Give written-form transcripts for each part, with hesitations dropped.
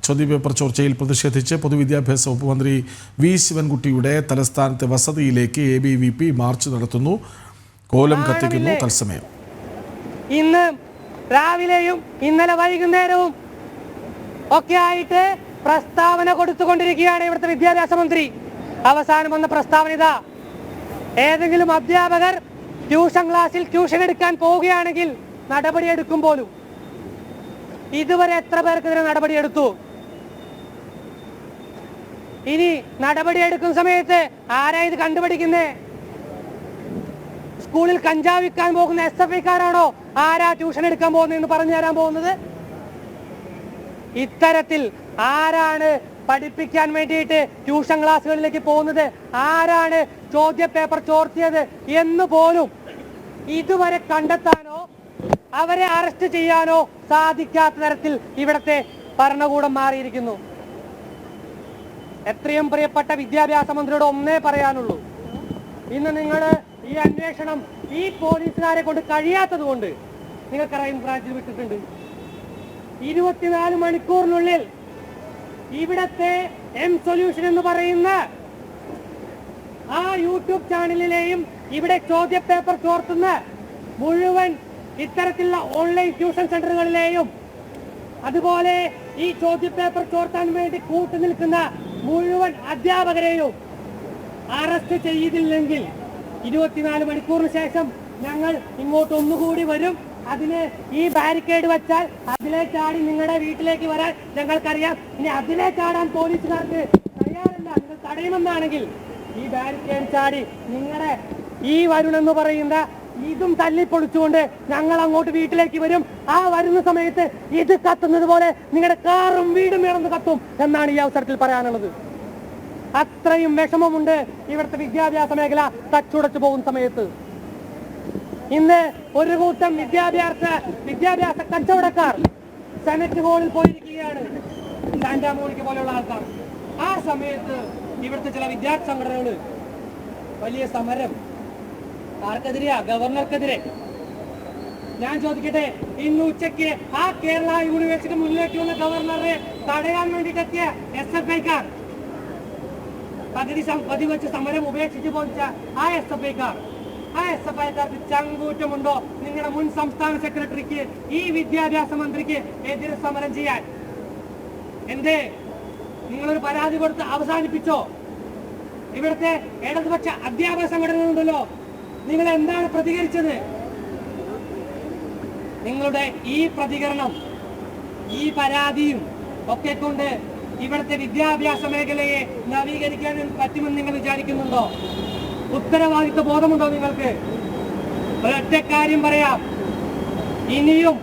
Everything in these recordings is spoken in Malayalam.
ചോദ്യപേപ്പർ ചോർച്ചയിൽ പ്രതിഷേധിച്ച് പൊതുവിദ്യാഭ്യാസ വകുപ്പ് മന്ത്രി വി ശിവൻകുട്ടിയുടെ തലസ്ഥാനത്തെ വസതിയിലേക്ക് ABVP മാർച്ച് നടത്തുന്നു. കോലം കത്തിക്കുന്നു. തത്സമയം ഇന്ന് രാവിലെയും ഇന്നലെ വൈകുന്നേരവും ഒക്കെ ആയിട്ട് പ്രസ്താവന കൊടുത്തുകൊണ്ടിരിക്കുകയാണ് ഇവിടുത്തെ വിദ്യാഭ്യാസ മന്ത്രി. അവസാനം വന്ന പ്രസ്താവന ഇതാ: ഏതെങ്കിലും അധ്യാപകർ ട്യൂഷൻ ക്ലാസ്സിൽ ട്യൂഷൻ എടുക്കാൻ പോവുകയാണെങ്കിൽ നടപടിയെടുക്കും പോലും. ഇതുവരെ എത്ര പേർക്കെതിരെ നടപടിയെടുത്തു? ഇനി നടപടിയെടുക്കുന്ന സമയത്ത് ആരാ ഇത് കണ്ടുപിടിക്കുന്നേ? സ്കൂളിൽ കഞ്ചാവ് വിൽക്കാൻ പോകുന്ന SFIക്കാരാണോ ആരാ ട്യൂഷൻ എടുക്കാൻ പോകുന്നതെന്ന് പറഞ്ഞു തരാൻ പോകുന്നത്? ഇത്തരത്തിൽ ആരാണ് പഠിപ്പിക്കാൻ വേണ്ടിയിട്ട് ട്യൂഷൻ ക്ലാസ്സുകളിലേക്ക് പോകുന്നത്, ആരാണ് ചോദ്യപേപ്പർ ചോർത്തിയത് എന്ന് പോലും ഇതുവരെ കണ്ടെത്താനോ അവരെ അറസ്റ്റ് ചെയ്യാനോ സാധിക്കാത്ത തരത്തിൽ ഇവിടത്തെ ഭരണകൂടം മാറിയിരിക്കുന്നു. എത്രയും പ്രിയപ്പെട്ട വിദ്യാഭ്യാസ മന്ത്രിയോട് ഒന്നേ പറയാനുള്ളൂ: ഇന്ന് നിങ്ങൾ ഈ അന്വേഷണം ഈ പോലീസുകാരെ കൊണ്ട് കഴിയാത്തത് കൊണ്ട് നിങ്ങൾ ക്രൈംബ്രാഞ്ചിൽ വിട്ടിട്ടുണ്ട്. 24 മണിക്കൂറിനുള്ളിൽ ഇവിടത്തെ M-Solution എന്ന് പറയുന്ന ആ യൂട്യൂബ് ചാനലിലെയും ഇവിടെ ചോദ്യപേപ്പർ ചോർത്തുന്ന മുഴുവൻ ഇത്തരത്തിലുള്ള ഓൺലൈൻ ട്യൂഷൻ സെന്ററുകളിലെയും അതുപോലെ ഈ ചോദ്യപേപ്പർ ചോർത്താൻ വേണ്ടി കൂട്ടുനിൽക്കുന്ന മുഴുവൻ അധ്യാപകരെയും അറസ്റ്റ് ചെയ്തില്ലെങ്കിൽ 24 മണിക്കൂറിന് ശേഷം ഞങ്ങൾ ഇങ്ങോട്ട് ഒന്നുകൂടി വരും. അതിന് ഈ ബാരിക്കേഡ് വെച്ചാൽ അതിലെ ചാടി നിങ്ങളുടെ വീട്ടിലേക്ക് വരാൻ ഞങ്ങൾക്കറിയാം. ഇനി അതിലെ ചാടാൻ പോലീസുകാർക്ക് തയ്യാറല്ല, നിങ്ങൾ തടയുമെന്നാണെങ്കിൽ ഈ ബാരിക്കേഡ് ചാടി നിങ്ങളുടെ ഈ വരുണെന്ന് പറയുന്ന ഇതും തല്ലിപ്പൊളിച്ചുകൊണ്ട് ഞങ്ങൾ അങ്ങോട്ട് വീട്ടിലേക്ക് വരും. ആ വരുന്ന സമയത്ത് ഇത് കത്തുന്നത് പോലെ നിങ്ങളുടെ കാറും വീടും ഇറന്ന് കത്തും എന്നാണ് ഈ അവസരത്തിൽ പറയാനുള്ളത്. അത്രയും വിഷമമുണ്ട് ഇവിടുത്തെ വിദ്യാഭ്യാസ മേഖല തച്ചുടച്ചു പോകുന്ന സമയത്ത്. ഇന്ന് ഒരു കൂട്ടം വിദ്യാഭ്യാസ കച്ചവടക്കാർ സെനറ്റ് ഹാളിൽ പോയിരിക്കുകയാണ്, സാന്റാമോണിക്ക പോലെയുള്ള ആൾക്കാർ. ആ സമയത്ത് ഇവിടുത്തെ ചില വിദ്യാർത്ഥി സംഘടനകൾ വലിയ സമരം. ആർക്കെതിരെയാ? ഗവർണർക്കെതിരെ. ഞാൻ ചോദിക്കട്ടെ, ഇന്ന് ഉച്ചയ്ക്ക് ആ കേരള യൂണിവേഴ്സിറ്റി മുന്നിലേക്ക് വന്ന ഗവർണറെ തടയാൻ വേണ്ടിയിട്ടെത്തിയ SFIക്കാർ, പകുതി വെച്ച് സമരം ഉപേക്ഷിച്ച് പോയിച്ച ആ SFIക്കാർക്ക് ചങ്കൂറ്റമുണ്ടോ നിങ്ങളുടെ മുൻ സംസ്ഥാന സെക്രട്ടറിക്ക്, ഈ വിദ്യാഭ്യാസ മന്ത്രിക്ക് എതിരെ സമരം ചെയ്യാൻ? എന്തേ നിങ്ങളൊരു പരാതി കൊടുത്ത് അവസാനിപ്പിച്ചോ? ഇവിടുത്തെ ഇടതുപക്ഷ അധ്യാപക സംഘടനകളുണ്ടല്ലോ, നിങ്ങൾ എന്താണ് പ്രതികരിച്ചത്? നിങ്ങളുടെ ഈ പ്രതികരണം, ഈ പരാതിയും ഒക്കെ കൊണ്ട് ഇവിടുത്തെ വിദ്യാഭ്യാസ മേഖലയെ നവീകരിക്കാൻ പറ്റുമെന്ന് നിങ്ങൾ വിചാരിക്കുന്നുണ്ടോ? ഉത്തരവാദിത്വ ബോധമുണ്ടോ നിങ്ങൾക്ക്? ഒരൊറ്റ കാര്യം പറയാം: ഇനിയും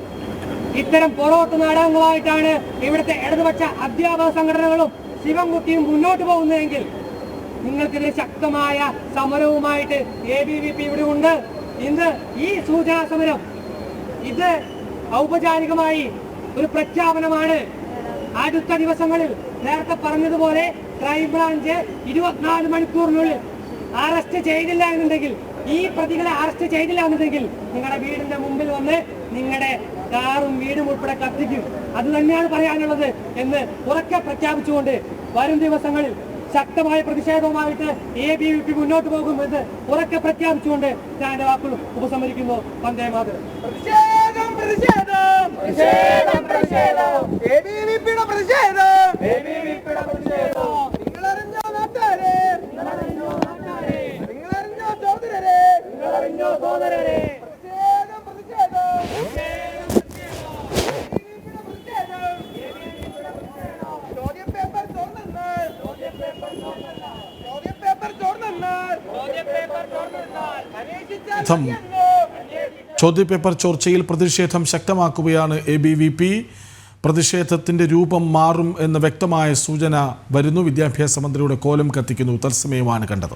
ഇത്തരം പൊറോട്ട് നാടകങ്ങളായിട്ടാണ് ഇവിടുത്തെ ഇടതുപക്ഷ അധ്യാപക സംഘടനകളും ശിവൻകുട്ടിയും മുന്നോട്ട് പോകുന്നതെങ്കിൽ നിങ്ങൾക്കെതിരെ ശക്തമായ സമരവുമായിട്ട് ABVP ഇവിടെ ഉണ്ട്. ഇന്ന് ഈ സൂചനാ സമരം ഇത് ഔപചാരികമായി ഒരു പ്രഖ്യാപനമാണ്. അടുത്ത ദിവസങ്ങളിൽ നേരത്തെ പറഞ്ഞതുപോലെ ക്രൈംബ്രാഞ്ച് 24 മണിക്കൂറിനുള്ളിൽ അറസ്റ്റ് ചെയ്തില്ല എന്നുണ്ടെങ്കിൽ, ഈ പ്രതികളെ അറസ്റ്റ് ചെയ്തില്ല എന്നുണ്ടെങ്കിൽ നിങ്ങളുടെ വീടിന്റെ മുമ്പിൽ വന്ന് നിങ്ങളുടെ കാറും വീടും ഉൾപ്പെടെ കത്തിക്കും. അത് തന്നെയാണ് പറയാനുള്ളത് എന്ന് ഉറക്കെ പ്രഖ്യാപിച്ചുകൊണ്ട് വരും ദിവസങ്ങളിൽ ശക്തമായ പ്രതിഷേധവുമായിട്ട് ABVP മുന്നോട്ട് പോകുമെന്ന് ഉറക്കെ പ്രഖ്യാപിച്ചുകൊണ്ട് ഞാൻ എന്റെ വാക്കുകൾ ഉപസംഹരിക്കുന്നു. വന്ദേ മാതരം. ചോദ്യപേപ്പർ ചോർച്ചയിൽ പ്രതിഷേധം ശക്തമാക്കുകയാണ് ABVP. പ്രതിഷേധത്തിന്റെ രൂപം മാറും എന്ന വ്യക്തമായ സൂചന വരുന്നു. വിദ്യാഭ്യാസ മന്ത്രിയുടെ കോലം കത്തിക്കുന്നു. തത്സമയമാണ് കണ്ടത്.